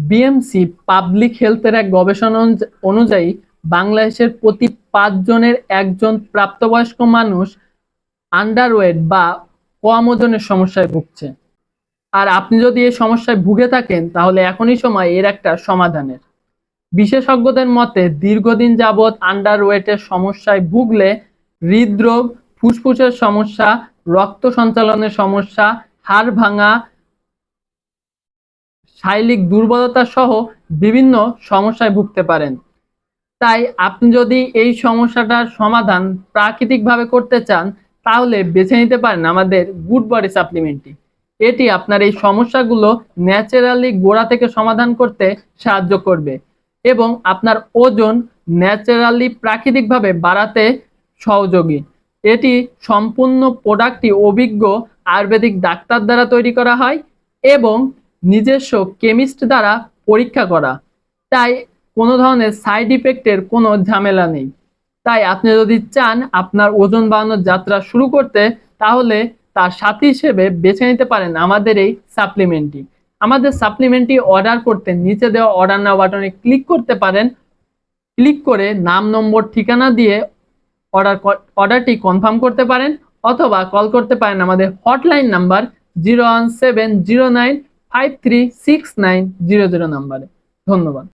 BMC public হেলথের এক গবেষণা অনুযায়ী বাংলাদেশের প্রতি ৫ জনের একজন প্রাপ্তবয়স্ক মানুষ আন্ডারওয়েট বা কম ওজনের সমস্যায় ভুগছে। আর আপনি যদি এই সমস্যায় ভুগে থাকেন তাহলে এখনই সময় এর একটা সমাধানের। বিশেষজ্ঞদের মতে দীর্ঘদিন যাবৎ আন্ডারওয়েটের সমস্যায় ভুগলে হৃদরোগ, ফুসফুসের সমস্যা, রক্ত সঞ্চালনের সমস্যা, হাড় ভাঙা, শারীরিক দুর্বলতা সহ বিভিন্ন সমস্যায় ভুগতে পারেন। তাই আপনি যদি এই সমস্যাটার সমাধান প্রাকৃতিকভাবে করতে চান তাহলে বেছে নিতে পারেন আমাদের গুড বডি সাপ্লিমেন্টটি। এটি আপনার এই সমস্যাগুলো ন্যাচারালি গোড়া থেকে সমাধান করতে সাহায্য করবে এবং আপনার ওজন ন্যাচারালি প্রাকৃতিকভাবে বাড়াতে সহযোগী। এটি সম্পূর্ণ প্রোডাক্টটি অভিজ্ঞ আয়ুর্বেদিক ডাক্তার দ্বারা তৈরি করা হয় এবং নিজস্ব কেমিস্ট দ্বারা পরীক্ষা করা। তাই কোনো ধরনের সাইড ইফেক্টের কোনো ঝামেলা নেই। তাই আপনি যদি চান আপনার ওজন বাড়ানোর যাত্রা শুরু করতে তাহলে তার সাথী হিসেবে বেছে নিতে পারেন আমাদের এই সাপ্লিমেন্টটি। আমাদের সাপ্লিমেন্টটি অর্ডার করতে নিচে দেওয়া অর্ডার নাও বাটনে ক্লিক করতে পারেন। ক্লিক করে নাম, নম্বর, ঠিকানা দিয়ে অর্ডারটি কনফার্ম করতে পারেন অথবা কল করতে পারেন আমাদের হটলাইন নাম্বার 01709536900 নাম্বারে। ধন্যবাদ।